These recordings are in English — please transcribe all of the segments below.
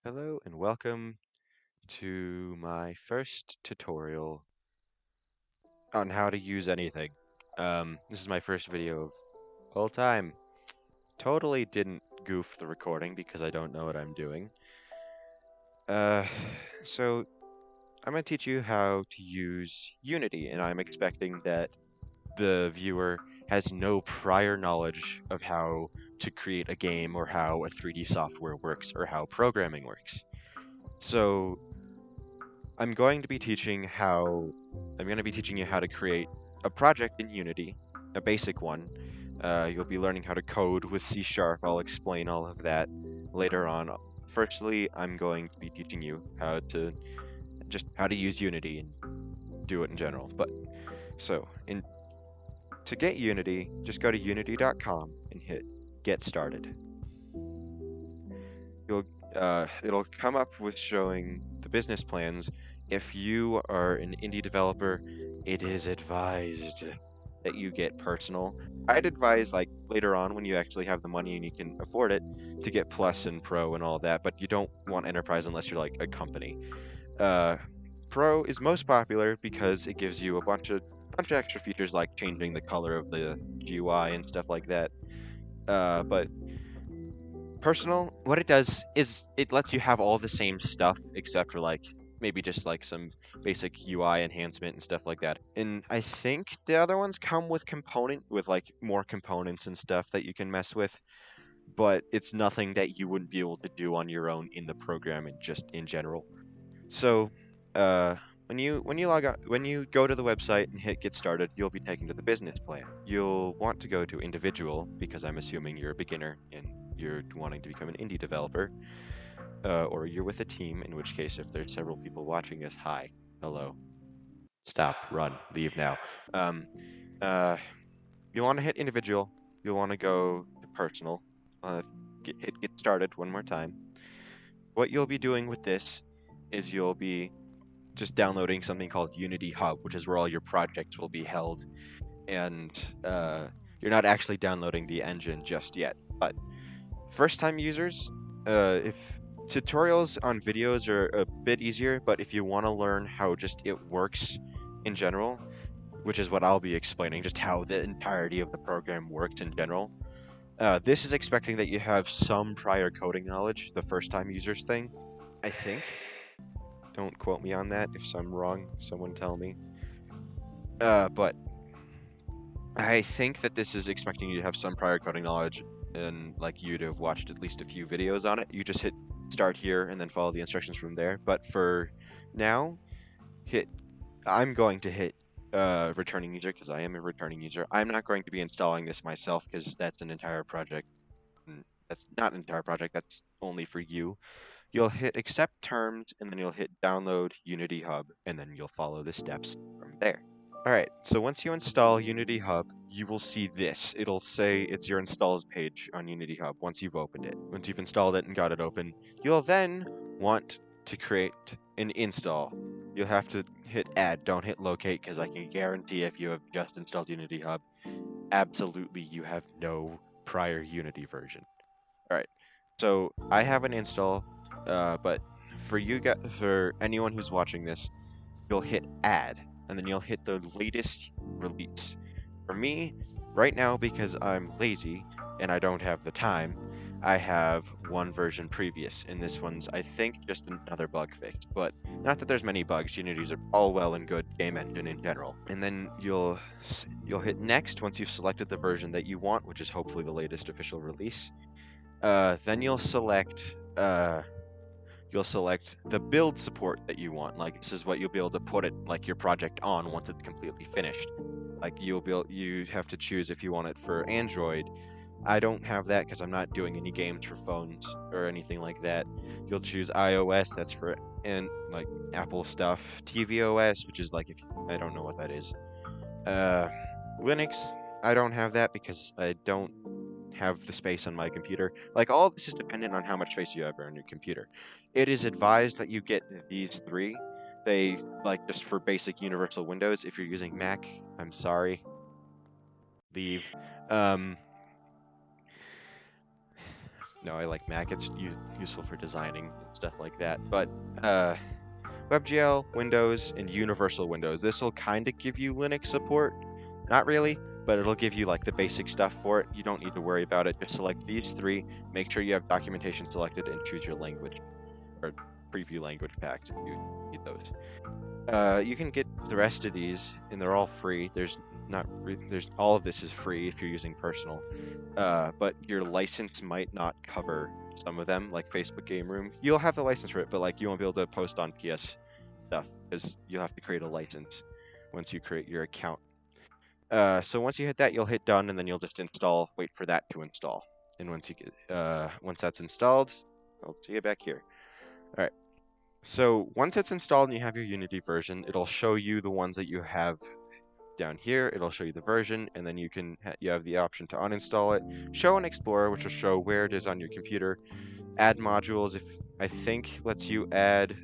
Hello and welcome to my first tutorial on how to use anything. This is my first video of all time. Totally didn't goof the recording because I don't know what I'm doing. Uh, so I'm going to teach you how to use Unity, and I'm expecting that the viewer has no prior knowledge of how to create a game or how a 3D software works or how programming works. So I'm going to be teaching you how to create a project in Unity, a basic one. You'll be learning how to code with C Sharp. I'll explain all of that later on. Firstly, I'm going to be teaching you how to use Unity and do it in general. To get Unity, just go to unity.com and hit get started. It'll come up with showing the business plans. If you are an indie developer, it is advised that you get personal. I'd advise like later on when you actually have the money and you can afford it to get plus and pro and all that, but you don't want enterprise unless you're like a company. Uh, Pro is most popular because it gives you a bunch of extra features like changing the color of the GUI and stuff like that. But personal, what it does is it lets you have all the same stuff except for like maybe just like some basic UI enhancement and stuff like that. And I think the other ones come with like more components and stuff that you can mess with, but it's nothing that you wouldn't be able to do on your own in the program and just in general. So, uh, when you go to the website and hit get started, you'll be taken to the business plan. You'll want to go to individual because I'm assuming you're a beginner and you're wanting to become an indie developer, or you're with a team, in which case, if there's several people watching us, hi, hello, stop, run, leave now. Um, uh, you want to hit individual. You'll want to go to personal. Uh, hit get started one more time. What you'll be doing with this is you'll be just downloading something called Unity Hub, which is where all your projects will be held. And you're not actually downloading the engine just yet. But first time users, if tutorials on videos are a bit easier, but if you want to learn how just it works in general, which is what I'll be explaining, just how the entirety of the program works in general. This is expecting that you have some prior coding knowledge, the first time users thing, I think. Don't quote me on that. If I'm wrong, someone tell me. But I think that this is expecting you to have some prior coding knowledge and like you to have watched at least a few videos on it. You just hit start here and then follow the instructions from there. But for now, hit I'm going to hit returning user because I am a returning user. I'm not going to be installing this myself because that's an entire project. That's not an entire project, that's only for you. You'll hit accept terms and then you'll hit download Unity Hub and then you'll follow the steps from there. Alright, so once you install Unity Hub, you will see this. It'll say it's your installs page on Unity Hub once you've opened it. Once you've installed it and got it open, you'll then want to create an install. You'll have to hit add, don't hit locate, because I can guarantee if you have just installed Unity Hub, absolutely you have no prior Unity version. Alright, so I have an install, but for anyone who's watching this, you'll hit add, and then you'll hit the latest release. For me, right now, because I'm lazy and I don't have the time, I have one version previous, and this one's, I think, just another bug fix. But not that there's many bugs. Unity's are all well and good game engine in general. And then you'll hit next once you've selected the version that you want, which is hopefully the latest official release. Then you'll select the build support that you want. Like this is what you'll be able to put it like your project on once it's completely finished. Like you have to choose if you want it for Android. I don't have that because I'm not doing any games for phones or anything like that. You'll choose iOS, that's for and like Apple stuff. tvOS, which is like I don't know what that is. Uh, Linux, I don't have that because I don't have the space on my computer. Like all of this is dependent on how much space you have on your computer. It is advised that you get these three. They like just for basic universal Windows. If you're using Mac, I'm sorry. Leave. Um, No, I like Mac. It's useful for designing and stuff like that. But WebGL, Windows, and Universal Windows. This will kind of give you Linux support. Not really, but it'll give you like the basic stuff for it. You don't need to worry about it. Just select these three. Make sure you have documentation selected and choose your language or preview language packs if you need those. You can get the rest of these, and they're all free. There's all of this is free if you're using personal, but your license might not cover some of them, like Facebook Game Room. You'll have the license for it, but like you won't be able to post on PS stuff because you'll have to create a license once you create your account. So once you hit that, you'll hit done, and then you'll just install. Wait for that to install, and once that's installed, I'll see you back here. All right. So once it's installed and you have your Unity version, it'll show you the ones that you have down here. It'll show you the version, and then you have the option to uninstall it. Show and Explorer, which will show where it is on your computer. Add modules, I think lets you add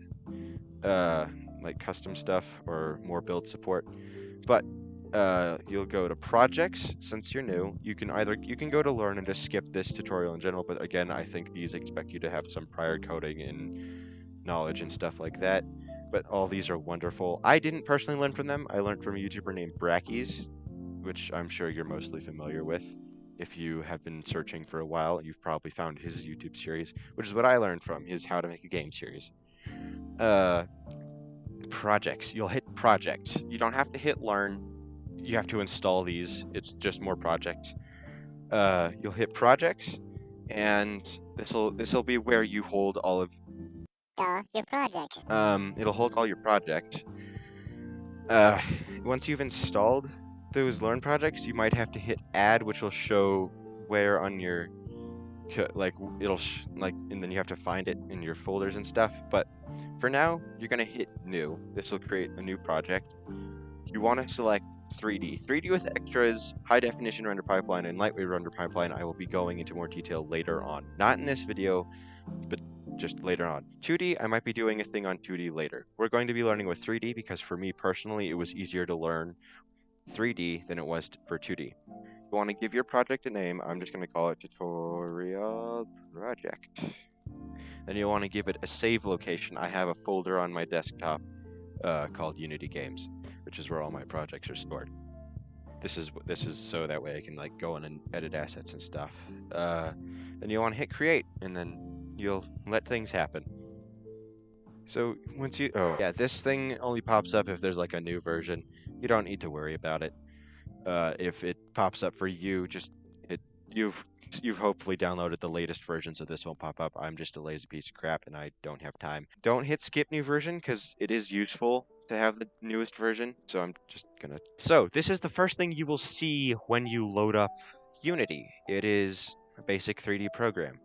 like custom stuff or more build support. But you'll go to projects. Since you're new, you can go to learn and just skip this tutorial in general. But again, I think these expect you to have some prior coding and knowledge and stuff like that. But all these are wonderful. I didn't personally learn from them. I learned from a YouTuber named Brackies, which I'm sure you're mostly familiar with. If you have been searching for a while, you've probably found his YouTube series, which is what I learned from his How to Make a Game series. Projects. You'll hit projects. You don't have to hit learn. You have to install these. It's just more projects. You'll hit projects, and this'll be where you hold all of your projects. It'll hold all your projects. Once you've installed those learn projects, you might have to hit add, which will show where on your and then you have to find it in your folders and stuff. But for now, you're gonna hit new. This will create a new project. You want to select 3D. 3D with extras, high definition render pipeline, and lightweight render pipeline. I will be going into more detail later on. Not in this video, but just later on. 2D, I might be doing a thing on 2D later. We're going to be learning with 3D because for me personally, it was easier to learn 3D than it was for 2D. You want to give your project a name. I'm just going to call it tutorial project. Then you want to give it a save location. I have a folder on my desktop called Unity Games, which is where all my projects are stored. This is so that way I can like go in and edit assets and stuff. Then you want to hit create, and then you'll let things happen. So once this thing only pops up if there's like a new version. You don't need to worry about it. If it pops up for you, you've hopefully downloaded the latest version, so this won't pop up. I'm just a lazy piece of crap and I don't have time. Don't hit skip new version because it is useful to have the newest version. So I'm just gonna. So this is the first thing you will see when you load up Unity. It is a basic 3D program.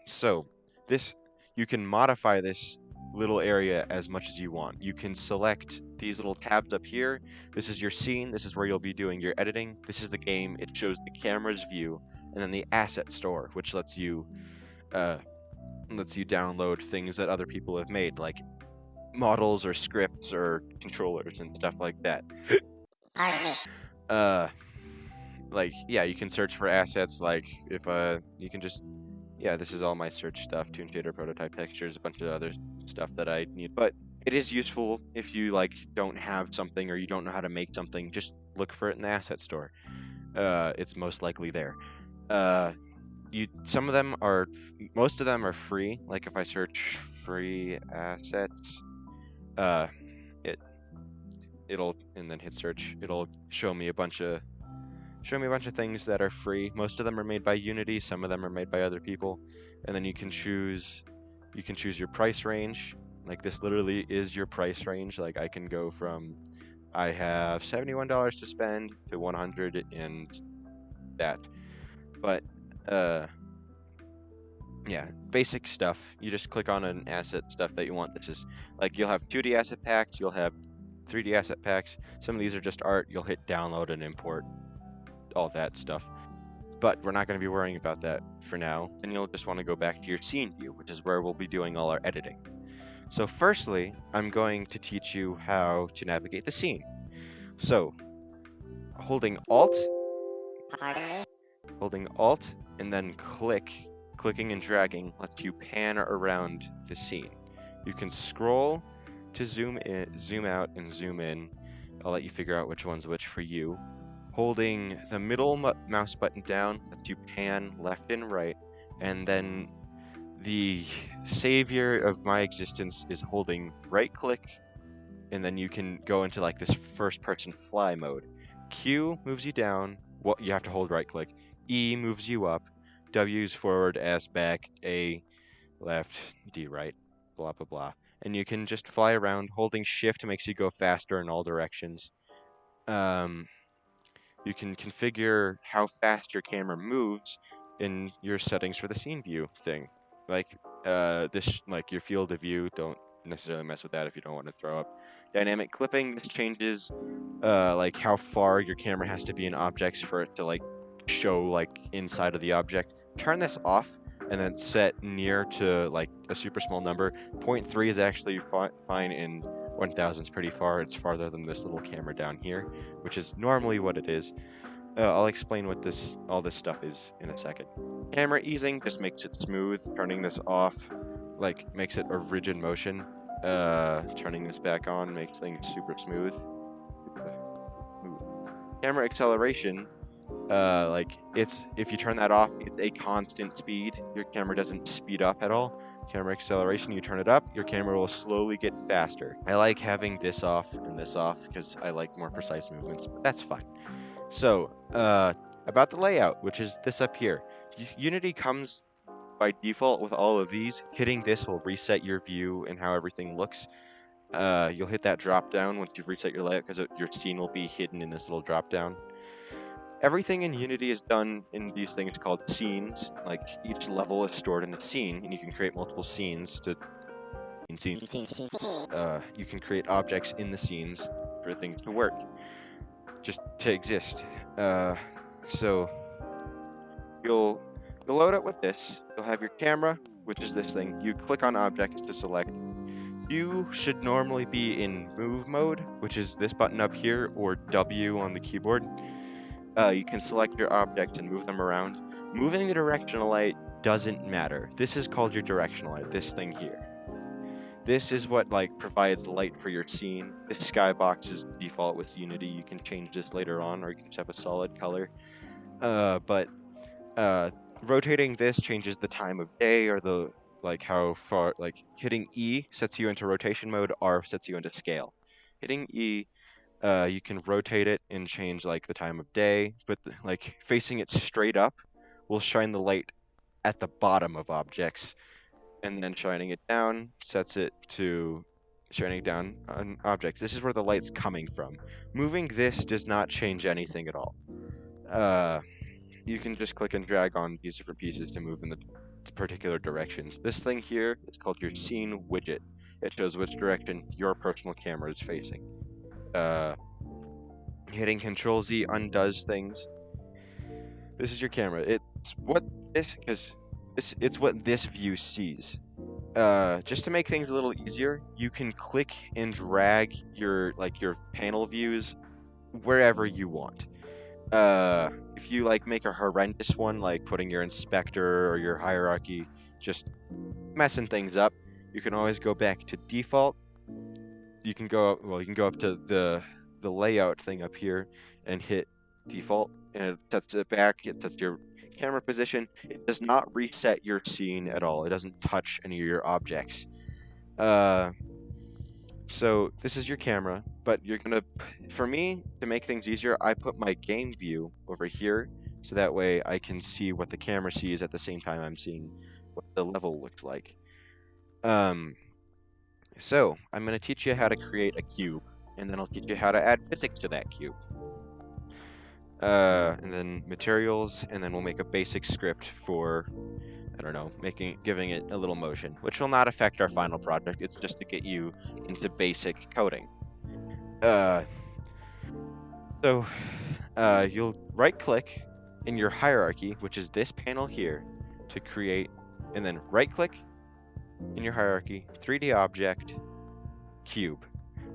So this, you can modify this little area as much as you want. You can select these little tabs up here. This is your scene. This is where you'll be doing your editing. This is the game. It shows the camera's view, and then the asset store, which lets you download things that other people have made, like models or scripts or controllers and stuff like that. Pardon me. You can search for assets. Like if you can just. Yeah, this is all my search stuff, Toon Shader, prototype textures, a bunch of other stuff that I need. But it is useful if you don't have something or you don't know how to make something, just look for it in the asset store. It's most likely there. Most of them are free. Like if I search free assets, it'll and then hit search, it'll show me a bunch of things that are free. Most of them are made by Unity, some of them are made by other people. And then you can choose your price range. Like this literally is your price range. Like I can go from I have $71 to spend to 100 and that. But basic stuff. You just click on an asset stuff that you want. This is like you'll have 2D asset packs, you'll have 3D asset packs. Some of these are just art. You'll hit download and import all that stuff, but we're not going to be worrying about that for now, and you'll just want to go back to your scene view, which is where we'll be doing all our editing. So firstly, I'm going to teach you how to navigate the scene. So holding Alt, Pardon me. Holding Alt and then clicking and dragging lets you pan around the scene. You can scroll to zoom in, zoom out, and zoom in. I'll let you figure out which one's which for you. Holding the middle mouse button down lets you pan left and right, and then the savior of my existence is holding right click, and then you can go into like this first person fly mode. Q moves you down, well, you have to hold right click. E moves you up, W's forward, S back, A left, D right, blah blah blah. And you can just fly around. Holding shift makes you go faster in all directions. You can configure how fast your camera moves in your settings for the scene view thing. Like like your field of view, don't necessarily mess with that if you don't want to throw up. Dynamic clipping, this changes like how far your camera has to be in objects for it to like show like inside of the object. Turn this off and then set near to like a super small number. 0.3 is actually fine, and 1000 is pretty far. It's farther than this little camera down here, which is normally what it is. I'll explain what all this stuff is in a second. Camera easing just makes it smooth. Turning this off like makes it a rigid motion. Turning this back on makes things super smooth. Camera acceleration, like if you turn that off, it's a constant speed. Your camera doesn't speed up at all. Camera acceleration, you turn it up, your camera will slowly get faster. I like having this off and this off because I like more precise movements, but that's fine. So, about the layout, which is this up here. Unity comes by default with all of these. Hitting this will reset your view and how everything looks. You'll hit that drop down once you've reset your layout because your scene will be hidden in this little drop down. Everything in Unity is done in these things called scenes. Like each level is stored in a scene, and you can create multiple scenes to you can create objects in the scenes for things to work, just to exist. So you'll load up with this. You'll have your camera, which is this thing. You click on objects to select. You should normally be in move mode, which is this button up here, or W on the keyboard. You can select your objects and move them around. Moving the directional light doesn't matter. This is called your directional light, this thing here. This is what like provides light for your scene. This skybox is default with Unity. You can change this later on, or you can just have a solid color. But rotating this changes the time of day, or the like how far. Like hitting E sets you into rotation mode. R sets you into scale. Hitting E, you can rotate it and change like the time of day, but like facing it straight up will shine the light at the bottom of objects, and then shining it down sets it to shining down on objects. This is where the light's coming from. Moving this does not change anything at all. You can just click and drag on these different pieces to move in the particular directions. This thing here is called your scene widget. It shows which direction your personal camera is facing. Hitting Control Z undoes things. This is your camera. It's what this view sees. Just to make things a little easier, you can click and drag your panel views wherever you want. If you like make a horrendous one, like putting your inspector or your hierarchy, just messing things up, you can always go back to default. You can go up to the layout thing up here and hit default, and it sets it back. It sets your camera position. It does not reset your scene at all. It doesn't touch any of your objects. So this is your camera, but for me, to make things easier, I put my game view over here, so that way I can see what the camera sees at the same time I'm seeing what the level looks like. So I'm going to teach you how to create a cube, and then I'll teach you how to add physics to that cube. And then materials, and then we'll make a basic script for, I don't know, giving it a little motion, which will not affect our final project. It's just to get you into basic coding. So you'll right-click in your hierarchy, which is this panel here, to create, and then right-click in your hierarchy, 3D object, cube.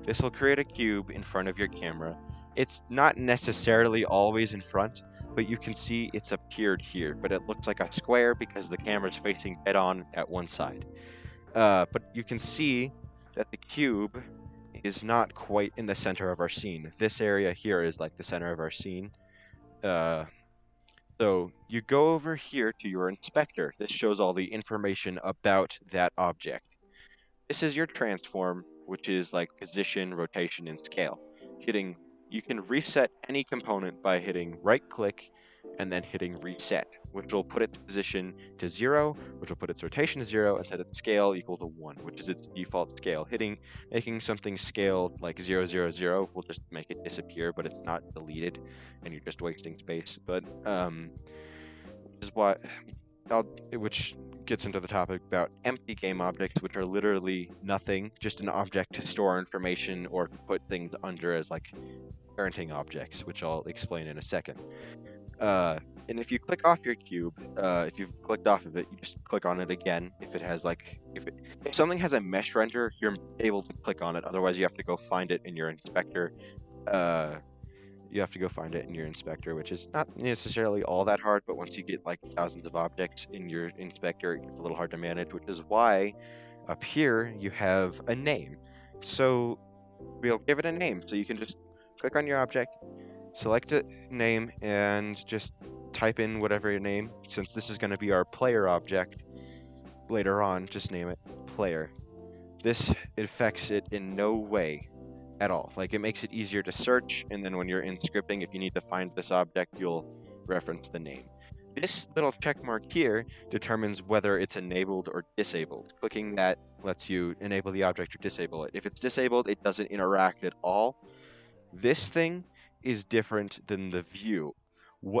This will create a cube in front of your camera. It's not necessarily always in front, but you can see it's appeared here, but it looks like a square because the camera's facing dead on at one side. But you can see that the cube is not quite in the center of our scene. This area here is like the center of our scene. So you go over here to your inspector. This shows all the information about that object. This is your transform, which is like position, rotation, and scale. You can reset any component by hitting right click and then hitting reset, which will put its position to 0, which will put its rotation to 0, and set its scale equal to 1, which is its default scale. Making something scale like 0, 0, 0 will just make it disappear, but it's not deleted, and you're just wasting space. But which gets into the topic about empty game objects, which are literally nothing, just an object to store information or put things under as like parenting objects, which I'll explain in a second. And if you click off your cube, if you've clicked off of it, you just click on it again. If it has if something has a mesh render, you're able to click on it. Otherwise, you have to go find it in your inspector. Which is not necessarily all that hard, but once you get like thousands of objects in your inspector, it gets a little hard to manage, which is why up here you have a name. So we'll give it a name. So you can just click on your object, select a name, and just type in whatever your name. Since this is going to be our player object later on, just name it player. This affects it in no way at all. Like, it makes it easier to search, and then when you're in scripting, if you need to find this object, you'll reference the name. This little check mark here determines whether it's enabled or disabled. Clicking that lets you enable the object or disable it. If it's disabled, it doesn't interact at all. This thing is different than the view.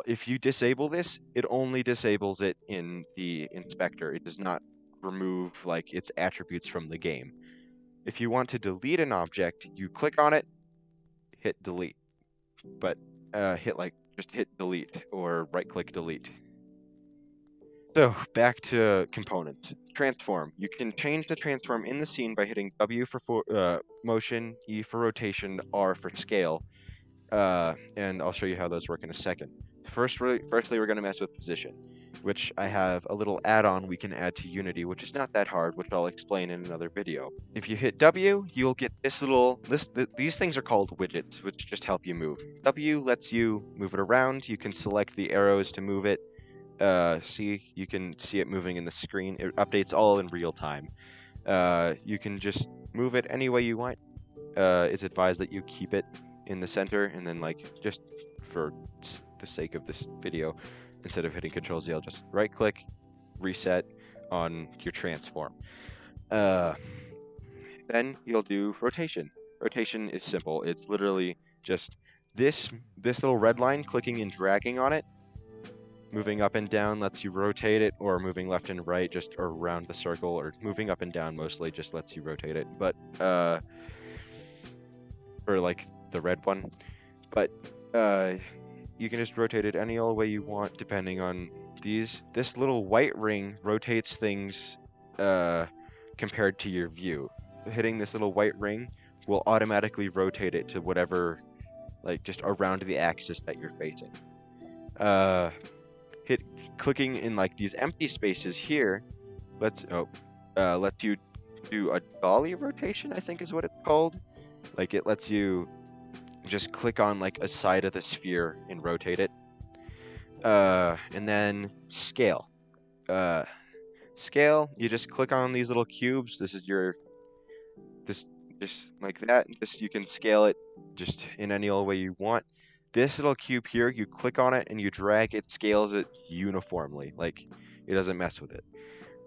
If you disable this, it only disables it in the inspector. It does not remove like its attributes from the game. If you want to delete an object, you click on it, hit delete. But just hit delete or right click delete. So back to components. Transform. You can change the transform in the scene by hitting W for motion, E for rotation, R for scale. And I'll show you how those work in a second. Firstly, we're going to mess with position, which I have a little add-on we can add to Unity, which is not that hard, which I'll explain in another video. If you hit W, you'll get these things are called widgets, which just help you move. W lets you move it around. You can select the arrows to move it. You can see it moving in the screen. It updates all in real time. You can just move it any way you want. It's advised that you keep it in the center, and then just for the sake of this video, instead of hitting Control-Z, I'll just right-click, reset on your transform. Then you'll do rotation. Rotation is simple. It's literally just this little red line, clicking and dragging on it. Moving up and down lets you rotate it, or moving left and right just around the circle, or moving up and down mostly just lets you rotate it. But for the red one, but you can just rotate it any old way you want depending on these. This little white ring rotates things compared to your view. Hitting this little white ring will automatically rotate it to whatever, just around the axis that you're facing. Clicking in these empty spaces here lets you do a dolly rotation, I think is what it's called. It lets you just click on a side of the sphere and rotate it. And then scale. Scale, you just click on these little cubes. This is just like that. You can scale it just in any old way you want. This little cube here, you click on it and you drag, it scales it uniformly. It doesn't mess with it.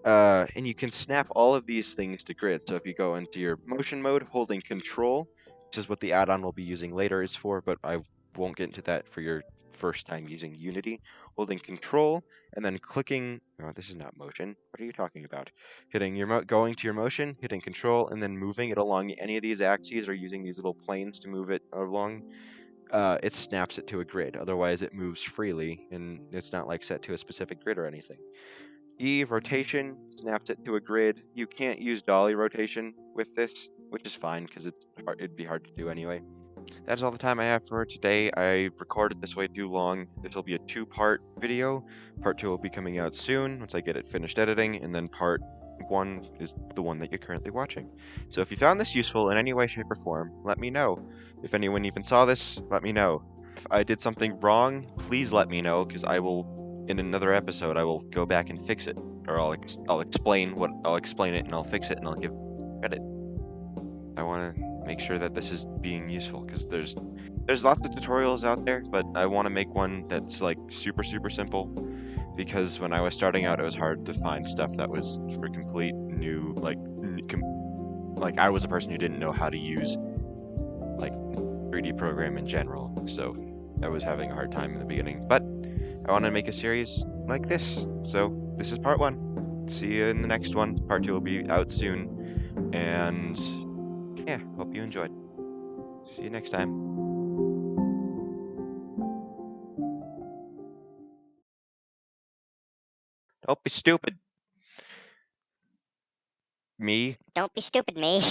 And you can snap all of these things to grid. So if you go into your motion mode, holding Control, this is what the add-on we'll be using later is for, but I won't get into that for your first time using Unity. Holding Control and then clicking. Oh, this is not motion. What are you talking about? Going to your motion, hitting Control, and then moving it along any of these axes, or using these little planes to move it along. It snaps it to a grid. Otherwise, it moves freely, and it's not set to a specific grid or anything. E, rotation, snaps it to a grid. You can't use dolly rotation with this, which is fine because it'd be hard to do anyway. That's all the time I have for today. I recorded this way too long. This will be a two-part video. Part 2 will be coming out soon once I get it finished editing, and then part 1 is the one that you're currently watching. So if you found this useful in any way, shape, or form, let me know. If anyone even saw this, let me know. If I did something wrong, please let me know, because I will, in another episode, I will go back and fix it. Or I'll explain it, and I'll fix it, and I'll give credit. I want to make sure that this is being useful, because there's lots of tutorials out there, but I want to make one that's like super simple, because when I was starting out, it was hard to find stuff that was for complete new, like I was a person who didn't know how to use like 3D program in general, so I was having a hard time in the beginning. But I want to make a series like this, so this is part 1. See you in the next one. Part 2 will be out soon, and yeah, hope you enjoyed. See you next time. Don't be stupid. Me? Don't be stupid, me.